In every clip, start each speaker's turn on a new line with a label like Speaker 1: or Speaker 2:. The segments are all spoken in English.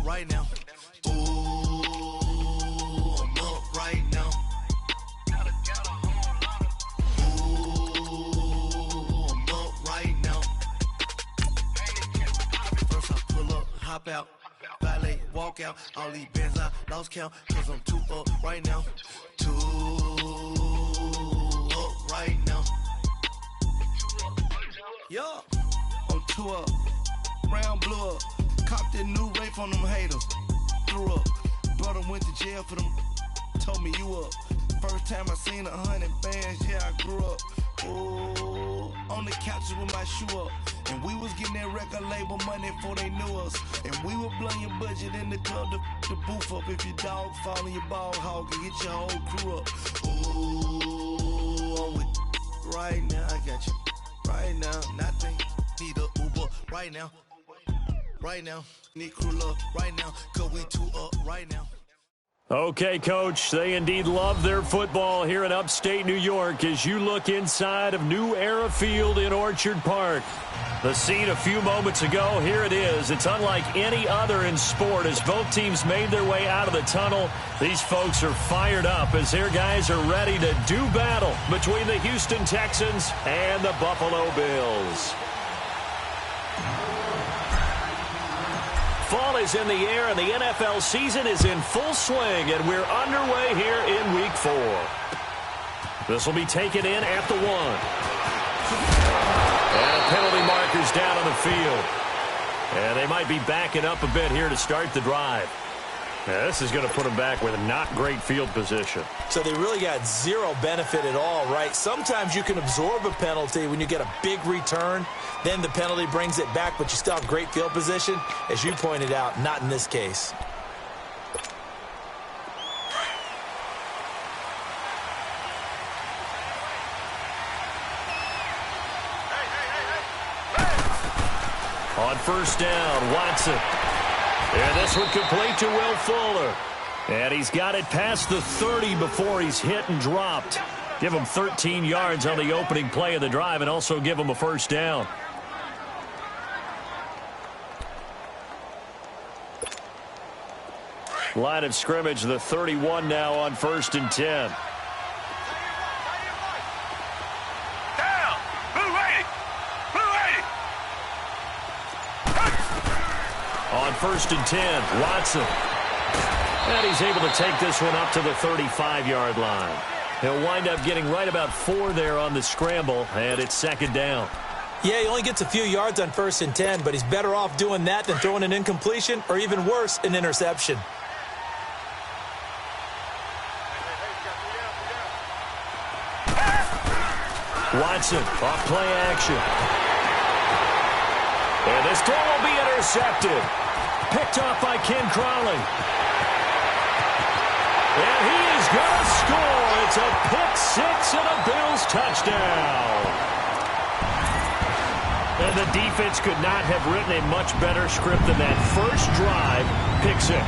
Speaker 1: right now. Ooh, I'm up right now. Ooh, I'm up right now. First I pull up, hop out, valet, walk out. All these bands I lost count, cause I'm too up right now. Too up right now. Yeah, I'm too up. Round blew up. Copped that new rape on them haters. Threw up. Brother went to jail for them. Told me you up. First time I seen 100 bands, yeah, I grew up. Ooh, on the couches with my shoe up. And we was getting that record label money before they knew us. And we were blowing your budget in the club to boof up. If your dog fall in your ball hog and get your whole crew up. Ooh, I'm with right now, I got you. Right now, nothing. Need a Uber right now. Right now, need crew love right now, cause we too up right now.
Speaker 2: Okay, Coach, they indeed love their football here in upstate New York as you look inside of New Era Field in Orchard Park. The scene a few moments ago, here it is. It's unlike any other in sport as both teams made their way out of the tunnel. These folks are fired up as their guys are ready to do battle between the Houston Texans and the Buffalo Bills. Fall is in the air, and the NFL season is in full swing, and we're underway here in Week 4. This will be taken in at the 1. And penalty markers down on the field. And they might be backing up a bit here to start the drive. Now, this is going to put them back with a not great field position.
Speaker 3: So they really got zero benefit at all, right? Sometimes you can absorb a penalty when you get a big return. Then the penalty brings it back, but you still have great field position. As you pointed out, not in this case.
Speaker 2: On first down, Watson. And this one complete to Will Fuller. And he's got it past the 30 before he's hit and dropped. Give him 13 yards on the opening play of the drive and also give him a first down. Line of scrimmage, the 31 now on 1st and 10. On 1st and 10, Watson. And he's able to take this one up to the 35-yard line. He'll wind up getting right about 4 there on the scramble, and it's 2nd down.
Speaker 3: Yeah, he only gets a few yards on 1st and 10, but he's better off doing that than throwing an incompletion or even worse, an interception.
Speaker 2: Watson, off play action. And this throw will be intercepted. Picked off by Ken Crawley. And he is going to score. It's a pick six and a Bills touchdown. And the defense could not have written a much better script than that first drive, pick six.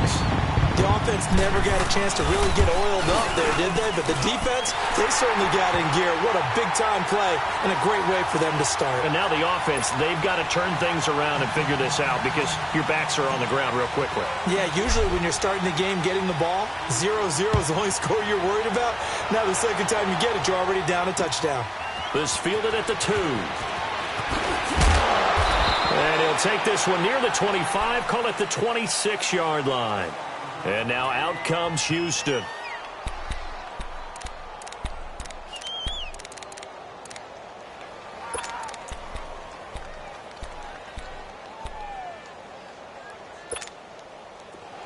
Speaker 3: The offense never got a chance to really get oiled up there, did they? But the defense, they certainly got in gear. What a big-time play and a great way for them to start.
Speaker 2: And now the offense, they've got to turn things around and figure this out because your backs are on the ground real quickly.
Speaker 3: Yeah, usually when you're starting the game getting the ball, 0-0 is the only score you're worried about. Now the second time you get it, you're already down a touchdown.
Speaker 2: This fielded at the 2. And he'll take this one near the 25, call it the 26-yard line. And now out comes Houston.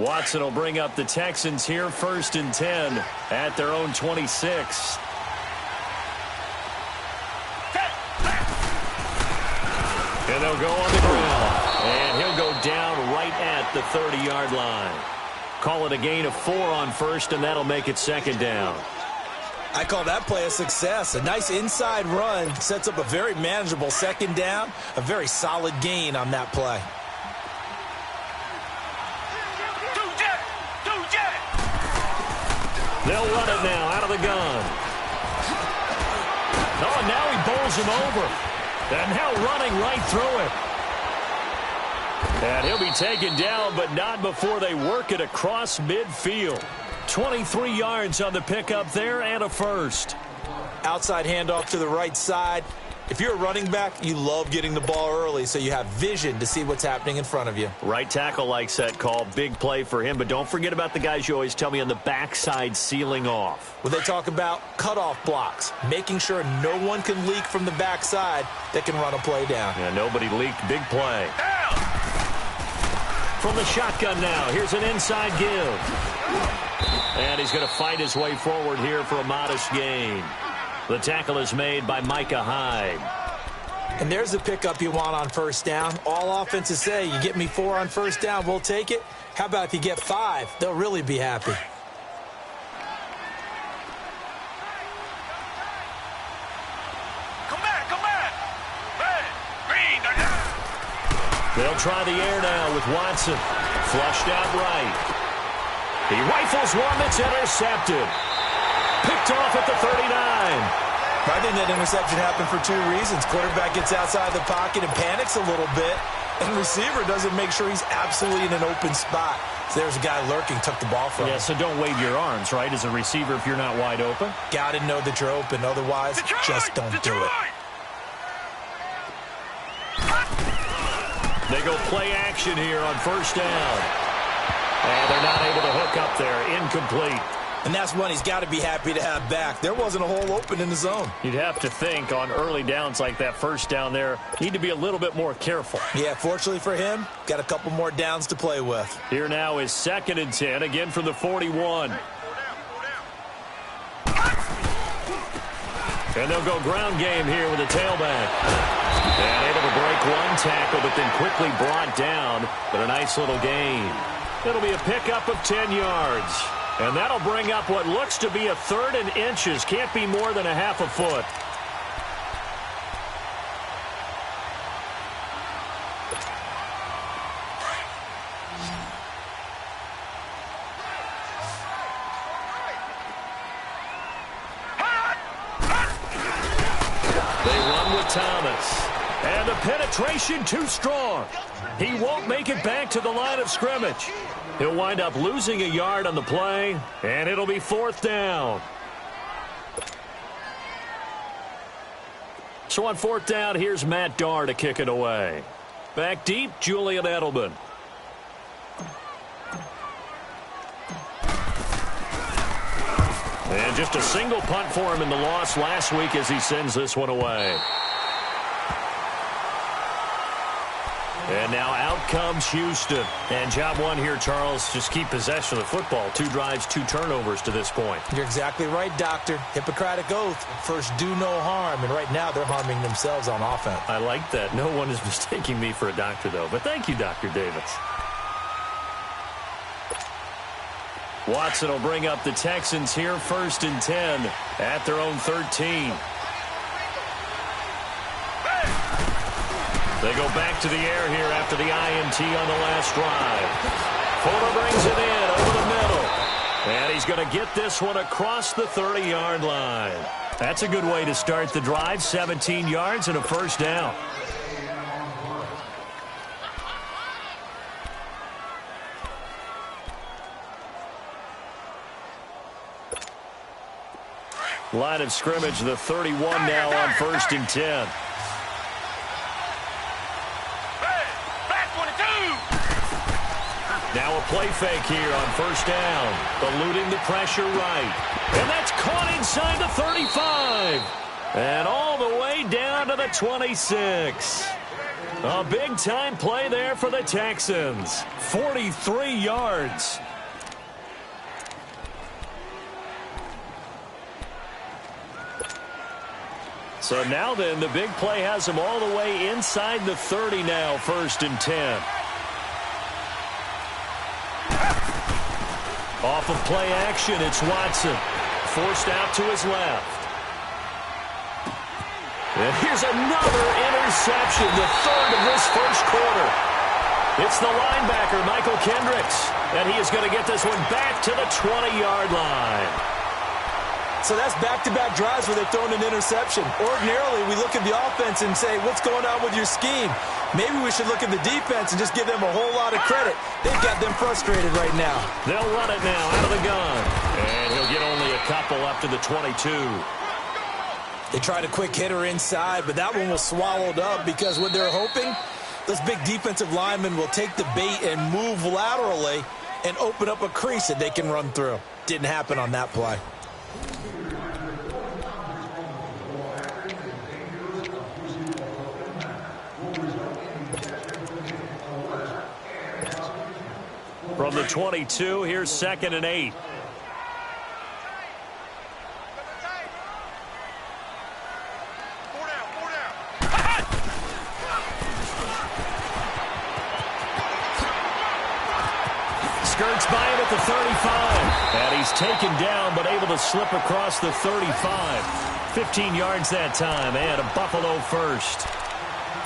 Speaker 2: Watson will bring up the Texans here, 1st and 10 at their own 26. And they'll go on the ground. And he'll go down right at the 30-yard line. Call it a gain of 4 on 1st, and that'll make it 2nd down.
Speaker 3: I call that play a success. A nice inside run sets up a very manageable 2nd down. A very solid gain on that play.
Speaker 2: They'll run it now out of the gun. Oh, and now he bowls him over. And now running right through it. And he'll be taken down, but not before they work it across midfield. 23 yards on the pickup there and a first.
Speaker 3: Outside handoff to the right side. If you're a running back, you love getting the ball early so you have vision to see what's happening in front of you.
Speaker 2: Right tackle likes that call. Big play for him, but don't forget about the guys you always tell me on the backside sealing off.
Speaker 3: When they talk about cutoff blocks, making sure no one can leak from the backside that can run a play down.
Speaker 2: Yeah, nobody leaked. Big play. From the shotgun now, here's an inside give. And he's going to fight his way forward here for a modest gain. The tackle is made by Micah Hyde.
Speaker 3: And there's the pickup you want on first down. All offenses say, you get me 4 on first down, we'll take it. How about if you get 5? They'll really be happy.
Speaker 4: Come back. Hey, Green.
Speaker 2: They'll try the air now with Watson. Flushed out right. He rifles one that's intercepted. Picked off at the 39.
Speaker 3: I think that interception happened for 2 reasons. Quarterback gets outside the pocket and panics a little bit, and receiver doesn't make sure he's absolutely in an open spot. So there's a guy lurking, took the ball from him.
Speaker 2: Yeah, so don't wave your arms, right, as a receiver if you're not wide open.
Speaker 3: Got to know that you're open. Otherwise, just don't do it.
Speaker 2: They go play action here on first down. And they're not able to hook up there. Incomplete.
Speaker 3: And that's one he's got to be happy to have back. There wasn't a hole open in the zone.
Speaker 2: You'd have to think on early downs like that first down there, need to be a little bit more careful.
Speaker 3: Yeah, fortunately for him, got a couple more downs to play with.
Speaker 2: Here now is 2nd and 10, again from the 41. And they'll go ground game here with a tailback. And able to break one tackle, but then quickly brought down. But a nice little gain. It'll be a pickup of 10 yards. And that'll bring up what looks to be a 3rd and inches. Can't be more than a half a foot. They run with Thomas. And the penetration too strong. He won't make it back to the line of scrimmage. He'll wind up losing a yard on the play, and it'll be 4th down. So on 4th down, here's Matt Darr to kick it away. Back deep, Julian Edelman. And just a single punt for him in the loss last week as he sends this one away. And now out comes Houston. And job one here, Charles, just keep possession of the football. 2 drives, 2 turnovers to this point.
Speaker 3: You're exactly right, Doctor. Hippocratic oath. First, do no harm. And right now, they're harming themselves on offense.
Speaker 2: I like that. No one is mistaking me for a doctor, though. But thank you, Dr. Davis. Watson will bring up the Texans here, 1st and 10 at their own 13. They go back to the air here after the INT on the last drive. Fuller brings it in over the middle. And he's going to get this one across the 30-yard line. That's a good way to start the drive. 17 yards and a first down. Line of scrimmage, the 31 now on 1st and 10. Now a play fake here on first down. Eluding the pressure right. And that's caught inside the 35. And all the way down to the 26. A big-time play there for the Texans. 43 yards. So now then, the big play has him all the way inside the 30 now, 1st and 10. Off of play action, it's Watson. Forced out to his left. And here's another interception, the 3rd of this first quarter. It's the linebacker, Michael Kendricks. And he is going to get this one back to the 20-yard line.
Speaker 3: So that's back-to-back drives where they've thrown an interception. Ordinarily, we look at the offense and say, what's going on with your scheme? Maybe we should look at the defense and just give them a whole lot of credit. They've got them frustrated right now.
Speaker 2: They'll run it now out of the gun. And he'll get only a couple up to the 22.
Speaker 3: They tried a quick hitter inside, but that one was swallowed up because what they're hoping, those big defensive linemen will take the bait and move laterally and open up a crease that they can run through. Didn't happen on that play.
Speaker 2: From the 22, here's 2nd and 8. Skirts by him at the 35. And he's taken down, but able to slip across the 35. 15 yards that time, and a Buffalo first.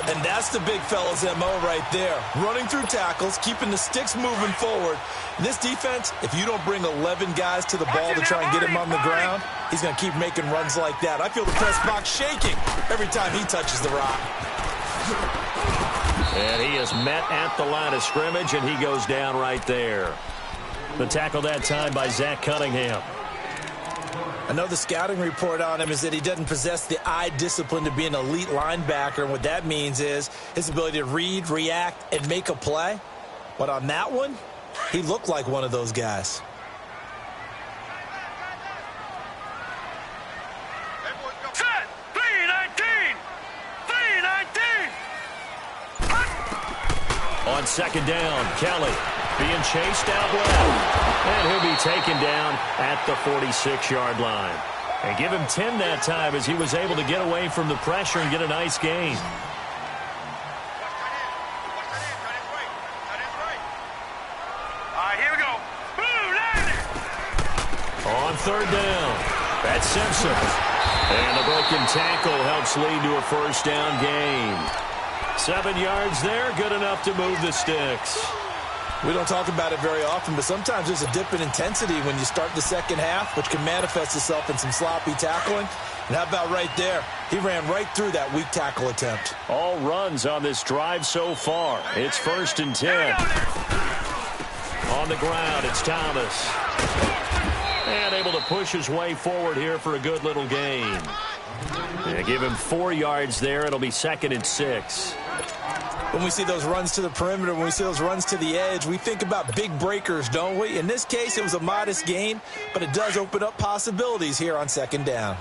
Speaker 3: And that's the big fella's MO right there. Running through tackles, keeping the sticks moving forward. In this defense, if you don't bring 11 guys to the ball to try and get him on the ground, he's going to keep making runs like that. I feel the press box shaking every time he touches the rock.
Speaker 2: And he is met at the line of scrimmage, and he goes down right there. The tackle that time by Zach Cunningham.
Speaker 3: I know the scouting report on him is that he doesn't possess the eye discipline to be an elite linebacker. And what that means is his ability to read, react, and make a play. But on that one, he looked like one of those guys.
Speaker 4: Set! 3-19! 3-19!
Speaker 2: On 2nd down, Kelly being chased out left. And he'll be taken down at the 46-yard line. And give him 10 that time as he was able to get away from the pressure and get a nice gain.
Speaker 4: Here we go. Boom, landed.
Speaker 2: On 3rd down, that's Simpson. And the broken tackle helps lead to a first down gain. 7 yards there, good enough to move the sticks.
Speaker 3: We don't talk about it very often, but sometimes there's a dip in intensity when you start the second half, which can manifest itself in some sloppy tackling. And how about right there? He ran right through that weak tackle attempt.
Speaker 2: All runs on this drive so far. It's 1st and 10. On the ground, it's Thomas. And able to push his way forward here for a good little gain. Yeah, give him 4 yards there. It'll be 2nd and 6.
Speaker 3: When we see those runs to the perimeter, when we see those runs to the edge, we think about big breakers, don't we? In this case, it was a modest gain, but it does open up possibilities here on 2nd down.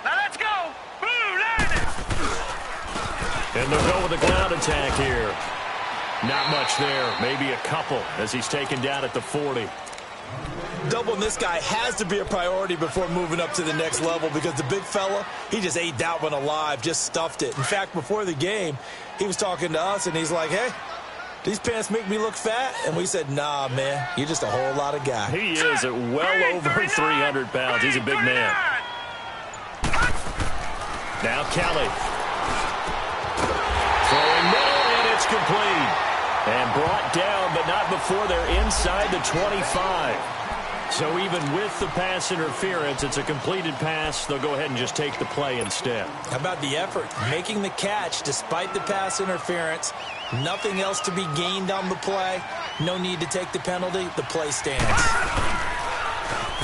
Speaker 4: Now let's go. Boom, landed.
Speaker 2: And they'll go with the ground attack here. Not much there, maybe a couple as he's taken down at the 40.
Speaker 3: Doubling this guy has to be a priority before moving up to the next level because the big fella, he just ate that one alive, just stuffed it. In fact, before the game, he was talking to us, and he's like, hey, these pants make me look fat? And we said, nah, man, you're just a whole lot of guy.
Speaker 2: He is at well over 300 pounds. He's a big man. Now Kelly. Throwing middle, and it's complete. And brought down, but not before they're inside the 25. So even with the pass interference, it's a completed pass. They'll go ahead and just take the play instead.
Speaker 3: How about the effort? Making the catch despite the pass interference. Nothing else to be gained on the play. No need to take the penalty. The play stands.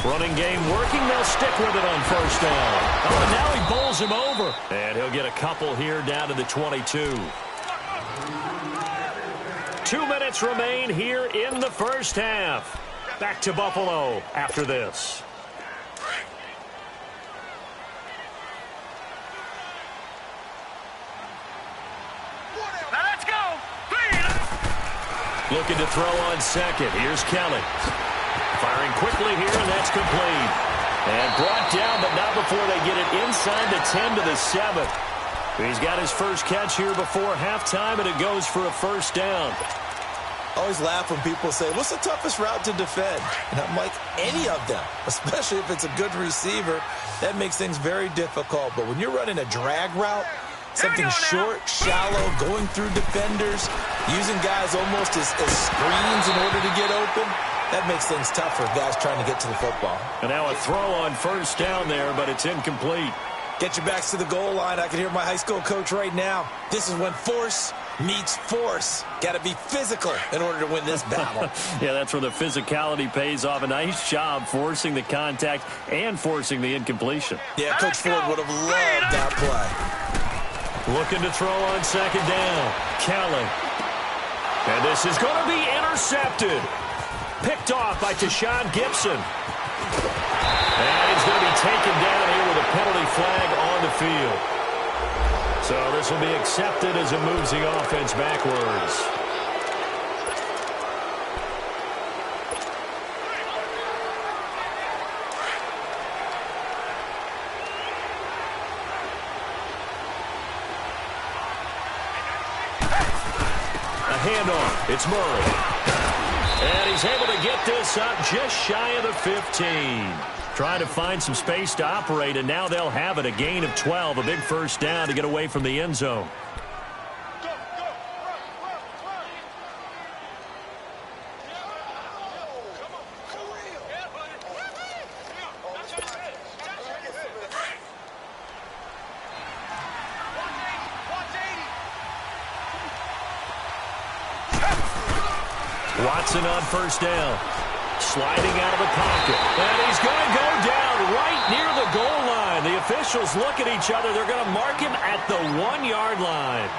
Speaker 2: Running game working. They'll stick with it on 1st down. Oh, and now he bowls him over. And he'll get a couple here down to the 22. 2 minutes remain here in the first half. Back to Buffalo after this.
Speaker 4: Now let's go.
Speaker 2: Looking to throw on 2nd. Here's Kelly. Firing quickly here, and that's complete. And brought down, but not before they get it inside the 10 to the 7. He's got his first catch here before halftime, and it goes for a first down.
Speaker 3: I always laugh when people say, what's the toughest route to defend? And I'm like, any of them, especially if it's a good receiver. That makes things very difficult. But when you're running a drag route, something short, shallow, going through defenders, using guys almost as screens in order to get open, That makes things tough for guys trying to get to the football.
Speaker 2: And now a throw on first down there, but it's incomplete.
Speaker 3: Get your backs to the goal line. I can hear my high school coach right now. This is when force meets force. Got to be physical in order to win this battle.
Speaker 2: Yeah, that's where the physicality pays off. A nice job forcing the contact and forcing the incompletion.
Speaker 3: Yeah, Coach Ford would have loved that play.
Speaker 2: Looking to throw on second down. Kelly. And this is going to be intercepted. Picked off by Tashawn Gibson. And he's going to be taken down here with a penalty flag on the field. So this will be accepted as it moves the offense backwards. A handoff. It's Murray. And he's able to get this up just shy of the 15. Trying to find some space to operate, and now they'll have it. A gain of 12, a big first down to get away from the end zone. Watson on first down. Sliding out of the pocket. And he's going to go down right near the goal line. The officials look at each other. They're going to mark him at the 1-yard line.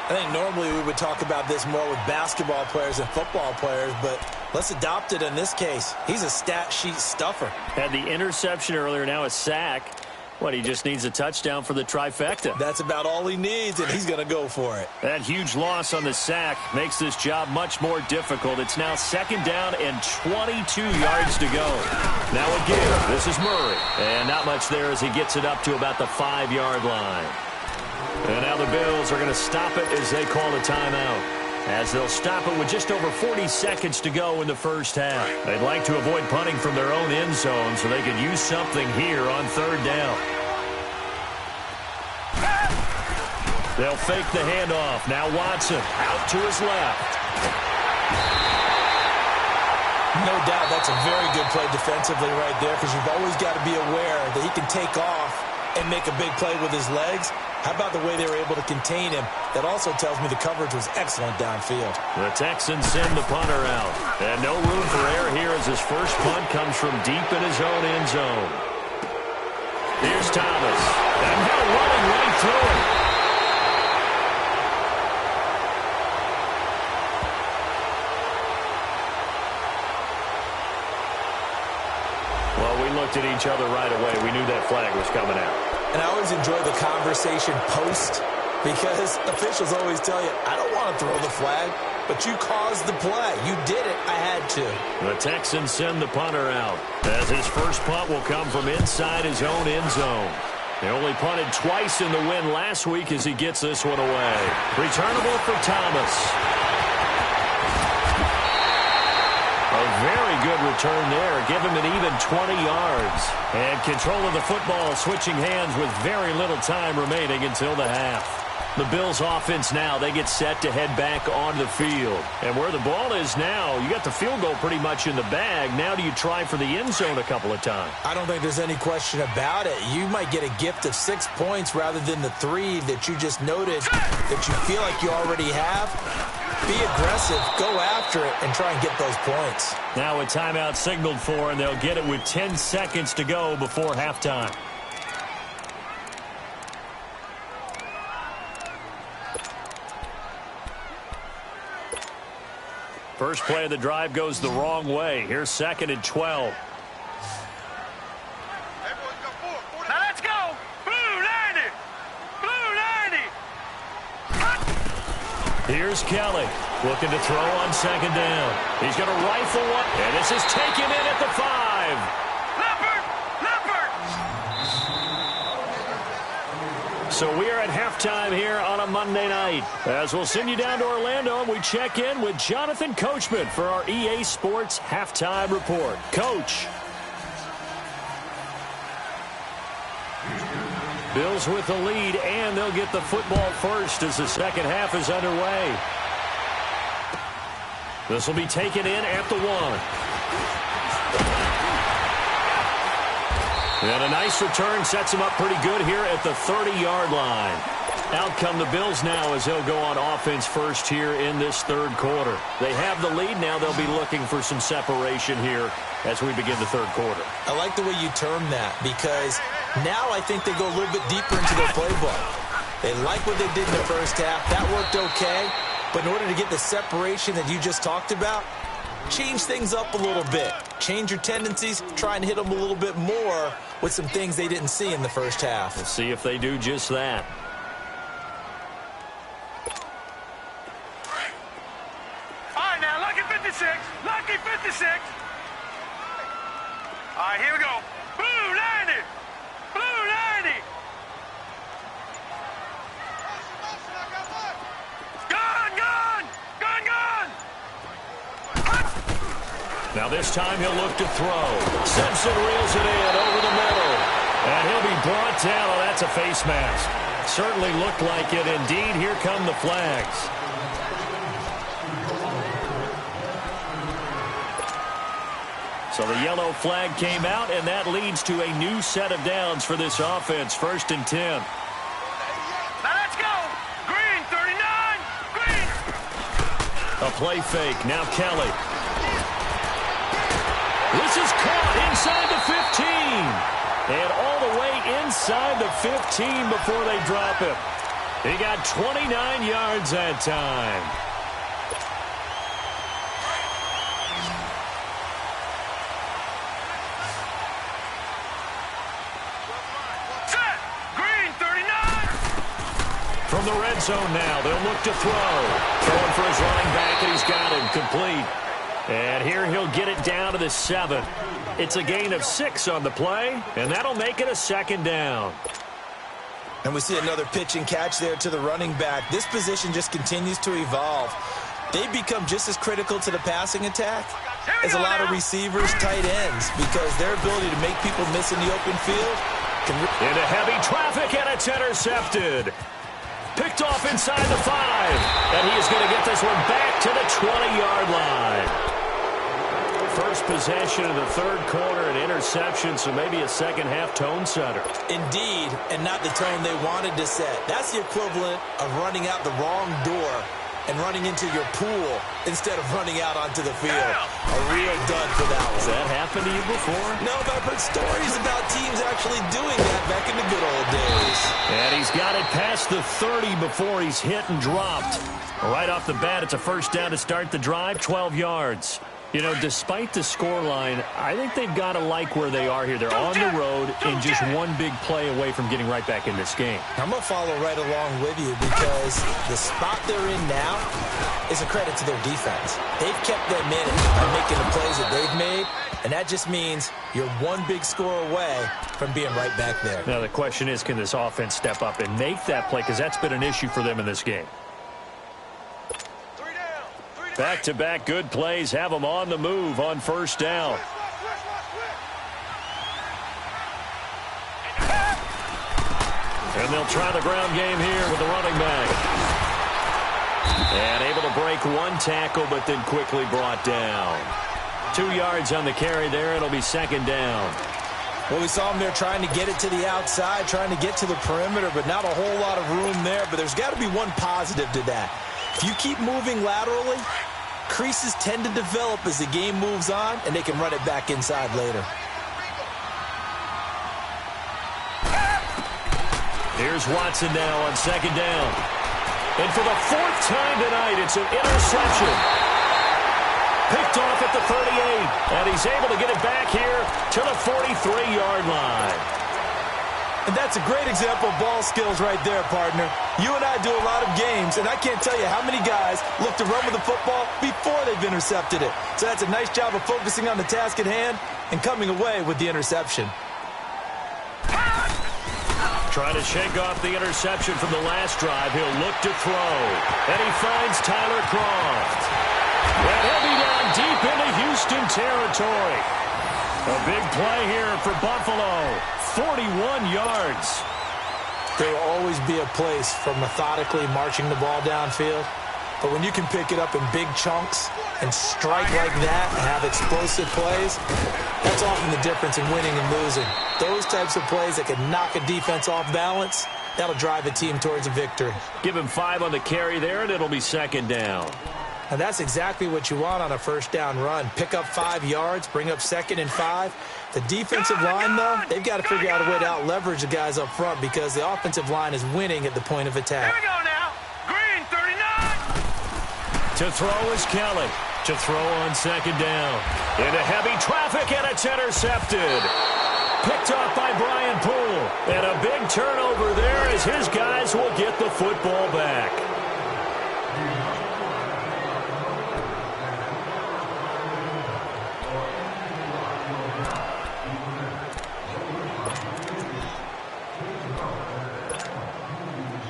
Speaker 3: I think normally we would talk about this more with basketball players and football players, but let's adopt it in this case. He's a stat sheet stuffer.
Speaker 2: Had the interception earlier, now a sack. What, he just needs a touchdown for the trifecta.
Speaker 3: That's about all he needs, and he's going to go for it.
Speaker 2: That huge loss on the sack makes this job much more difficult. It's now second down and 22 yards to go. Now again, this is Murray. And not much there as he gets it up to about the 5-yard line. And now the Bills are going to stop it as they call a timeout. As they'll stop it with just over 40 seconds to go in the first half. They'd like to avoid punting from their own end zone so they could use something here on third down. They'll fake the handoff. Now Watson out to his left.
Speaker 3: No doubt that's a very good play defensively right there, because you've always got to be aware that he can take off and make a big play with his legs. How about the way they were able to contain him? That also tells me the coverage was excellent downfield.
Speaker 2: The Texans send the punter out. And no room for error here as his first punt comes from deep in his own end zone. Here's Thomas. And now running right through it. Well, we looked at each other right away. We knew that flag was coming out.
Speaker 3: And I always enjoy the conversation post, because officials always tell you, I don't want to throw the flag, but you caused the play. You did it. I had to.
Speaker 2: The Texans send the punter out, as his first punt will come from inside his own end zone. He only punted twice in the win last week as he gets this one away. Returnable for Thomas. A very good return there. Give him an even 20 yards. And control of the football switching hands with very little time remaining until the half. The Bills offense now, they get set to head back on the field. And where the ball is now, you got the field goal pretty much in the bag. Now do you try for the end zone a couple of times?
Speaker 3: I don't think there's any question about it. You might get a gift of 6 points rather than the 3 that you just noted that you feel like you already have. Be aggressive, go after it, and try and get those points.
Speaker 2: Now a timeout signaled for, and they'll get it with 10 seconds to go before halftime. First play of the drive goes the wrong way. Here's second and 12.
Speaker 4: Now let's go. Blue 90. Blue 90.
Speaker 2: Here's Kelly looking to throw on second down. He's going to rifle one, and this is taken in at the 5. So we are at halftime here on a Monday night. As we'll send you down to Orlando, and we check in with Jonathan Coachman for our EA Sports Halftime Report. Coach. Bills with the lead, and they'll get the football first as the second half is underway. This will be taken in at the 1. And a nice return sets him up pretty good here at the 30-yard line. Out come the Bills now as they'll go on offense first here in this third quarter. They have the lead. Now they'll be looking for some separation here as we begin the third quarter.
Speaker 3: I like the way you term that because now I think they go a little bit deeper into their playbook. They like what they did in the first half. That worked okay. But in order to get the separation that you just talked about, change things up a little bit. Change your tendencies. Try and hit them a little bit more with some things they didn't see in the first half.
Speaker 2: We'll see if they do just that.
Speaker 4: Lucky 56. All right, here we go. Blue 90. Blue 90. Gun.
Speaker 2: Now this time he'll look to throw. Simpson reels it in over the middle. And he'll be brought down. Oh, that's a face mask. Certainly looked like it. Indeed, here come the flags. So the yellow flag came out, and that leads to a new set of downs for this offense. 1st and 10.
Speaker 4: Now let's go. Green, 39. Green.
Speaker 2: A play fake. Now Kelly. This is caught inside the 15. And all the way inside the 15 before they drop him. He got 29 yards that time. From the red zone now, they'll look to throw. Throwing for his running back, and he's got him complete. And here he'll get it down to the 7. It's a gain of 6 on the play, and that'll make it a 2nd down.
Speaker 3: And we see another pitch and catch there to the running back. This position just continues to evolve. They become just as critical to the passing attack as a lot of receivers, tight ends, because their ability to make people miss in the open field can...
Speaker 2: Into heavy traffic, and it's intercepted. Picked off inside the 5. And he is going to get this one back to the 20-yard line. First possession of the third quarter, an interception, so maybe a second-half tone setter.
Speaker 3: Indeed, and not the tone they wanted to set. That's the equivalent of running out the wrong door and running into your pool instead of running out onto the field. A real dud for that one.
Speaker 2: Has that happened to you before?
Speaker 3: No, but I've heard stories about teams actually doing that back in the good old days.
Speaker 2: And he's got it past the 30 before he's hit and dropped. Right off the bat, it's a first down to start the drive, 12 yards. You know, despite the scoreline, I think they've got to like where they are here. They're on the road and just one big play away from getting right back in this game.
Speaker 3: I'm going to follow right along with you because the spot they're in now is a credit to their defense. They've kept them in it by making the plays that they've made, and that just means you're one big score away from being right back there.
Speaker 2: Now, the question is, can this offense step up and make that play? Because that's been an issue for them in this game. Back-to-back good plays have them on the move on first down. And they'll try the ground game here with the running back. And able to break one tackle, but then quickly brought down. 2 yards on the carry there. It'll be 2nd down.
Speaker 3: Well, we saw him there trying to get it to the outside, trying to get to the perimeter, but not a whole lot of room there. But there's got to be one positive to that. If you keep moving laterally, creases tend to develop as the game moves on, and they can run it back inside later.
Speaker 2: Here's Watson now on 2nd down. And for the 4th time tonight, it's an interception. Picked off at the 38, and he's able to get it back here to the 43-yard line.
Speaker 3: And that's a great example of ball skills right there, partner. You and I do a lot of games, and I can't tell you how many guys look to run with the football before they've intercepted it. So that's a nice job of focusing on the task at hand and coming away with the interception.
Speaker 2: Trying to shake off the interception from the last drive. He'll look to throw. And he finds Tyler Kroft. And he'll be down deep into Houston territory. A big play here for Buffalo. 41 yards.
Speaker 3: There will always be a place for methodically marching the ball downfield, But when you can pick it up in big chunks and strike like that and have explosive plays, that's often the difference in winning and losing. Those types of plays that can knock a defense off balance, that'll drive a team towards a victory.
Speaker 2: Give him 5 on the carry there, and it'll be second down.
Speaker 3: And that's exactly what you want on a first down run. Pick up 5 yards, bring up 2nd and 5. The defensive line, though, they've got to figure out a way to out-leverage the guys up front because the offensive line is winning at the point of attack.
Speaker 4: Here we go now. Green, 39.
Speaker 2: To throw is Kelly. To throw on second down. Into heavy traffic, and it's intercepted. Picked off by Brian Poole. And a big turnover there as his guys will get the football back.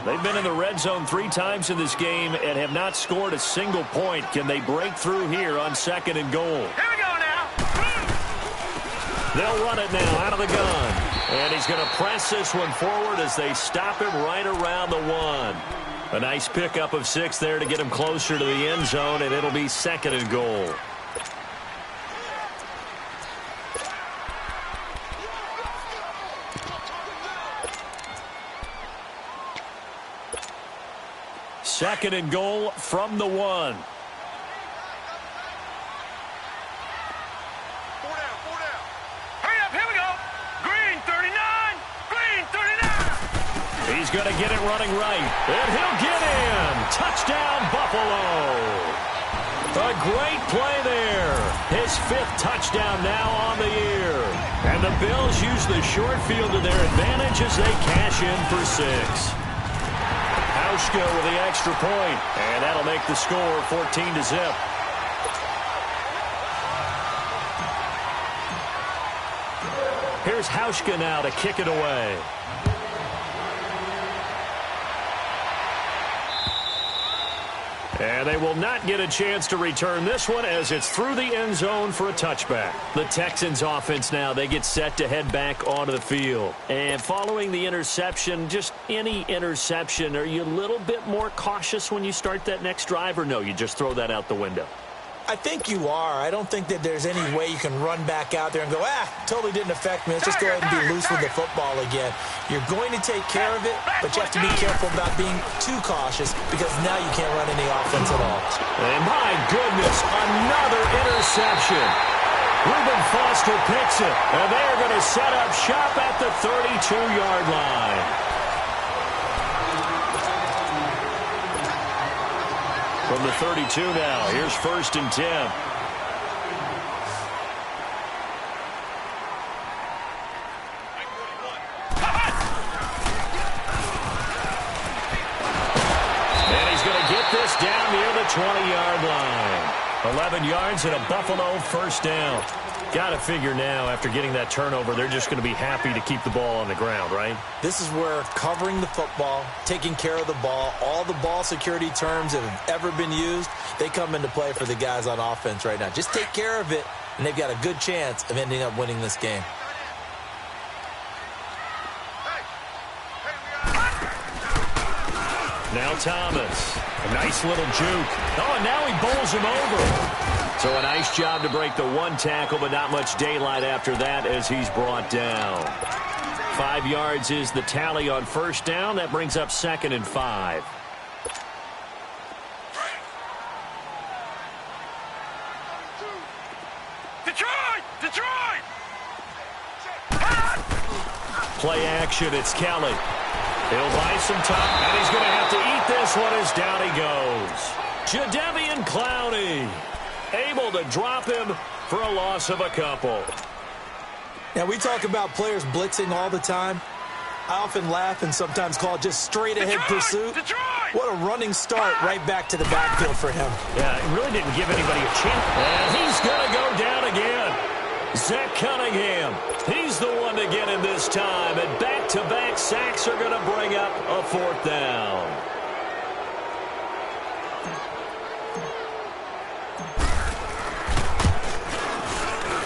Speaker 2: They've been in the red zone 3 times in this game and have not scored a single point. Can they break through here on 2nd and goal?
Speaker 4: Here we go now.
Speaker 2: They'll run it now out of the gun. And he's going to press this one forward as they stop him right around the 1. A nice pickup of 6 there to get him closer to the end zone, and it'll be 2nd and goal. Second and goal from the 1.
Speaker 4: 4 down. Hurry up, here we go. Green, 39. Green, 39.
Speaker 2: He's going to get it running right, and he'll get in. Touchdown, Buffalo. A great play there. His 5th touchdown now on the year. And the Bills use the short field to their advantage as they cash in for 6. Hauschka with the extra point, and that'll make the score 14-0. Here's Hauschka now to kick it away. And they will not get a chance to return this one as it's through the end zone for a touchback. The Texans offense now, they get set to head back onto the field. And following the interception, just any interception, are you a little bit more cautious when you start that next drive, or no, you just throw that out the window?
Speaker 3: I think you are. I don't think that there's any way you can run back out there and go, totally didn't affect me. Let's just go ahead and be loose with the football again. You're going to take care of it, but you have to be careful about being too cautious because now you can't run any offense at all.
Speaker 2: And my goodness, another interception. Reuben Foster picks it, and they are going to set up shop at the 32-yard line. From the 32 now, here's 1st and 10. And he's going to get this down near the 20-yard line. 11 yards and a Buffalo first down. Got to figure now, after getting that turnover, they're just going to be happy to keep the ball on the ground, right?
Speaker 3: This is where covering the football, taking care of the ball, all the ball security terms that have ever been used, they come into play for the guys on offense right now. Just take care of it, and they've got a good chance of ending up winning this game.
Speaker 2: Now Thomas. A nice little juke. Oh, and now he bowls him over. So a nice job to break the 1 tackle, but not much daylight after that as he's brought down. 5 yards is the tally on first down. That brings up 2nd and 5.
Speaker 4: Detroit!
Speaker 2: Play action, it's Kelly. He'll buy some time, and he's going to have to eat this one as down he goes. Jadeveon Clowney able to drop him for a loss of a couple.
Speaker 3: Now, we talk about players blitzing all the time. I often laugh and sometimes call it just straight-ahead pursuit. What a running start right back to the backfield for him.
Speaker 2: Yeah, it really didn't give anybody a chance. And he's going to go down again. Zach Cunningham, he's the one to get him this time. And back-to-back sacks are going to bring up a 4th down.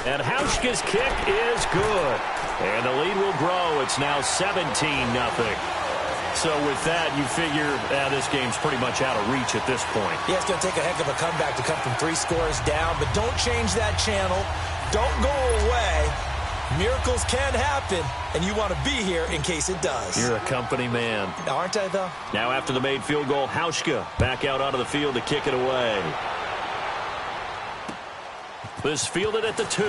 Speaker 2: And Hauschka's kick is good. And the lead will grow. It's now 17-0. So with that, you figure this game's pretty much out of reach at this point.
Speaker 3: Yeah, it's going to take a heck of a comeback to come from 3 scores down, but don't change that channel. Don't go away. Miracles can happen, and you want to be here in case it does.
Speaker 2: You're a company man.
Speaker 3: Aren't I, though?
Speaker 2: Now after the made field goal, Hauschka back out onto the field to kick it away. This fielded at the 2.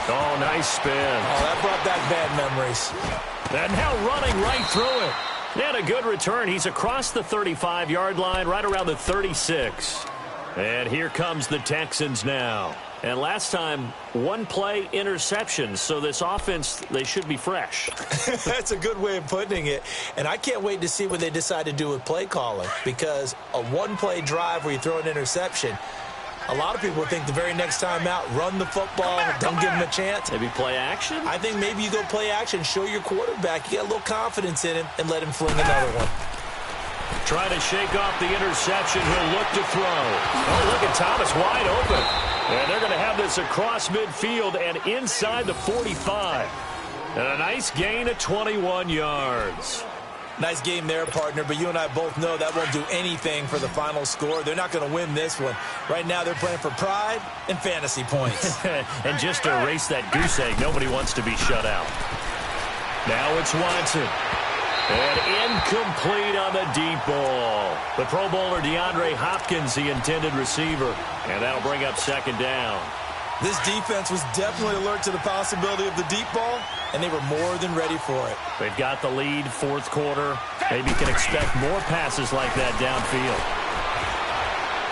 Speaker 2: Oh, nice spin.
Speaker 3: Oh, that brought back bad memories.
Speaker 2: And now running right through it. And a good return. He's across the 35-yard line, right around the 36. And here comes the Texans now. And last time, 1 play interception. So this offense, they should be fresh.
Speaker 3: That's a good way of putting it. And I can't wait to see what they decide to do with play calling. Because a 1-play drive where you throw an interception, a lot of people think the very next time out, run the football, don't give him a chance.
Speaker 2: Maybe play action?
Speaker 3: I think maybe you go play action, show your quarterback, you get a little confidence in him, and let him fling another one.
Speaker 2: Trying to shake off the interception. He'll look to throw. Oh, look at Thomas wide open. And they're going to have this across midfield and inside the 45. And a nice gain of 21 yards.
Speaker 3: Nice game there, partner, but you and I both know that won't do anything for the final score. They're not going to win this one. Right now, they're playing for pride and fantasy points.
Speaker 2: And just to erase that goose egg, nobody wants to be shut out. Now it's Watson. And incomplete on the deep ball. The Pro Bowler DeAndre Hopkins, the intended receiver. And that'll bring up second down.
Speaker 3: This defense was definitely alert to the possibility of the deep ball, and they were more than ready for it.
Speaker 2: They've got the lead, 4th quarter. Maybe can expect more passes like that downfield.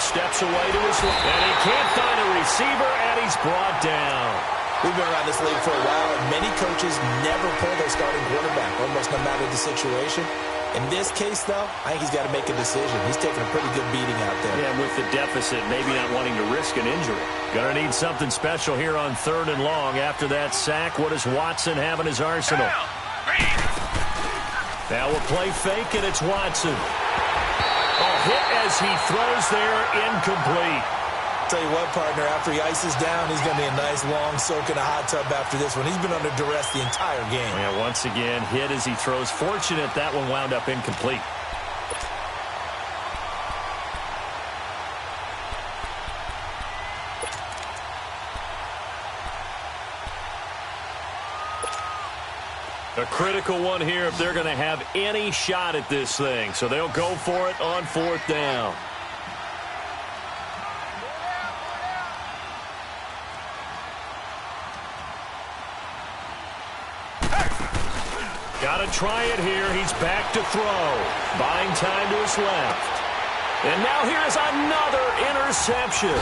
Speaker 2: Steps away to his left, and he can't find a receiver, and he's brought down.
Speaker 3: We've been around this league for a while, and many coaches never pull their starting quarterback, almost no matter the situation. In this case, though, I think he's got to make a decision. He's taking a pretty good beating out there.
Speaker 2: Yeah, with the deficit, maybe not wanting to risk an injury. Gonna need something special here on 3rd and long. After that sack, what does Watson have in his arsenal? Now we'll play fake, and it's Watson. Oh, hit as he throws there, incomplete.
Speaker 3: Tell you what, partner, after he ices down, he's going to be a nice long soak in a hot tub after this one. He's been under duress the entire game.
Speaker 2: Yeah, once again, hit as he throws. Fortunate that one wound up incomplete. A critical one here if they're going to have any shot at this thing. So they'll go for it on 4th down. Got to try it here. He's back to throw. Buying time to his left. And now here's another interception.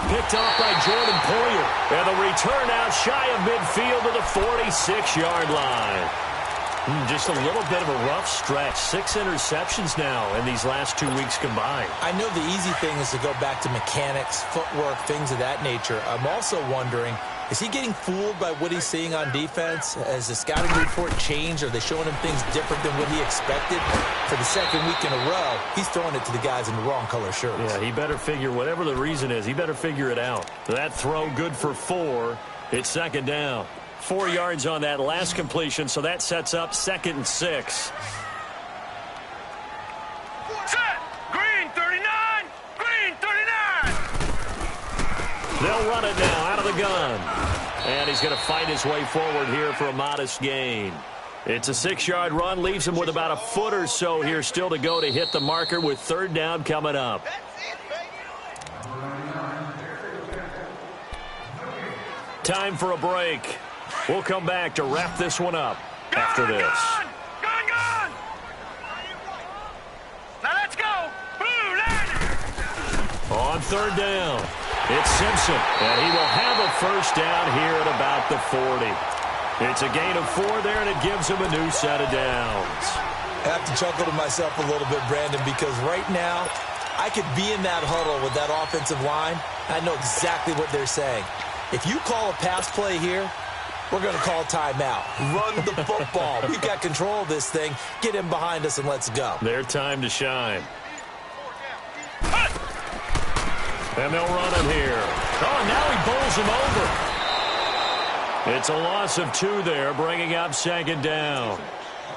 Speaker 2: Picked off by Jordan Poyer. And the return out shy of midfield to the 46-yard line. Just a little bit of a rough stretch. 6 interceptions now in these last 2 weeks combined.
Speaker 3: I know the easy thing is to go back to mechanics, footwork, things of that nature. I'm also wondering, is he getting fooled by what he's seeing on defense? Has the scouting report changed? Are they showing him things different than what he expected? For the 2nd week in a row, he's throwing it to the guys in the wrong color shirts.
Speaker 2: Yeah, he better figure, whatever the reason is, he better figure it out. That throw good for 4. It's 2nd down. 4 yards on that last completion, so that sets up 2nd and 6.
Speaker 4: Set! Green 39! Green 39!
Speaker 2: They'll run it now out of the gun. And he's going to fight his way forward here for a modest gain. It's a 6-yard run, leaves him with about a foot or so here still to go to hit the marker with 3rd down coming up. Time for a break. We'll come back to wrap this one up after this.
Speaker 4: Gun! Now let's go! Blue line!
Speaker 2: On 3rd down, it's Simpson, and he will have a 1st down here at about the 40. It's a gain of 4 there, and it gives him a new set of downs.
Speaker 3: I have to chuckle to myself a little bit, Brandon, because right now I could be in that huddle with that offensive line. I know exactly what they're saying. If you call a pass play here, we're going to call timeout. Run the football. We've got control of this thing. Get him behind us and let's go.
Speaker 2: Their time to shine. And they'll run him here. Oh, now he bowls him over. It's a loss of 2 there, bringing up 2nd down.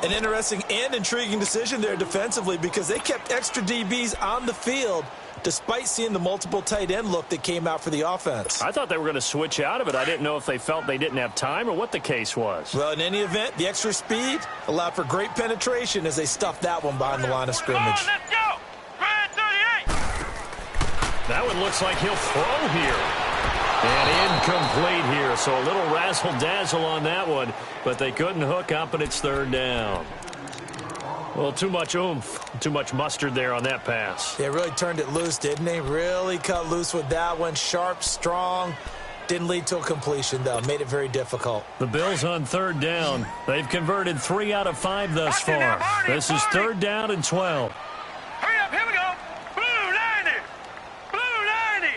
Speaker 3: An interesting and intriguing decision there defensively because they kept extra DBs on the field despite seeing the multiple tight end look that came out for the offense.
Speaker 2: I thought they were going to switch out of it. I didn't know if they felt they didn't have time or what the case was.
Speaker 3: Well, in any event, the extra speed allowed for great penetration as they stuffed that one behind the line of scrimmage.
Speaker 4: Let's go. Grand 38.
Speaker 2: That one looks like he'll throw here. And incomplete here, so a little razzle-dazzle on that one, but they couldn't hook up, and it's third down. Well, too much oomph, too much mustard there on that pass.
Speaker 3: They really turned it loose, didn't they? Really cut loose with that one. Sharp, strong. Didn't lead to a completion, though. Made it very difficult.
Speaker 2: The Bills on third down. They've converted 3 out of 5 thus far. This is third down and 12.
Speaker 4: Hurry up, here we go. Blue 90. Blue 90.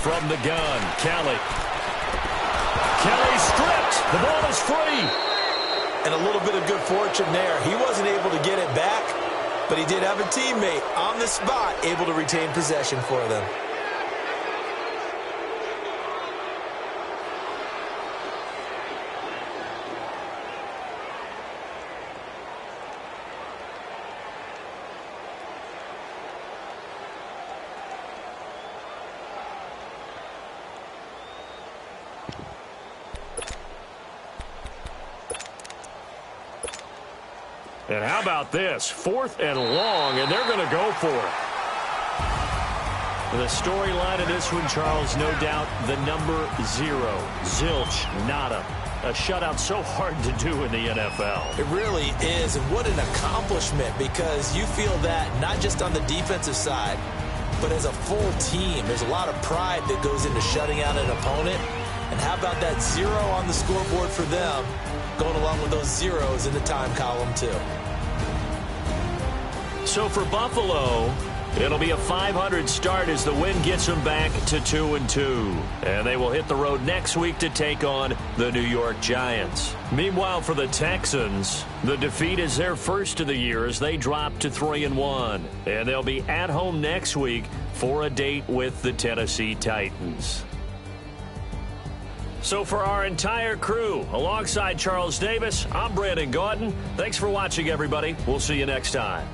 Speaker 2: From the gun, Kelly. Kelly stripped. The ball is free.
Speaker 3: And a little bit of good fortune there. He wasn't able to get it back, but he did have a teammate on the spot able to retain possession for them.
Speaker 2: And how about this? 4th and long, and they're going to go for it. The storyline of this one, Charles, no doubt the number 0. Zilch, nada. A shutout so hard to do in the NFL.
Speaker 3: It really is, and what an accomplishment, because you feel that not just on the defensive side, but as a full team. There's a lot of pride that goes into shutting out an opponent. And how about that 0 on the scoreboard for them, going along with those zeros in the time column, too.
Speaker 2: So for Buffalo, it'll be a 500 start as the win gets them back to 2-2. And they will hit the road next week to take on the New York Giants. Meanwhile, for the Texans, the defeat is their first of the year as they drop to 3-1. And they'll be at home next week for a date with the Tennessee Titans. So for our entire crew, alongside Charles Davis, I'm Brandon Gaudin. Thanks for watching, everybody. We'll see you next time.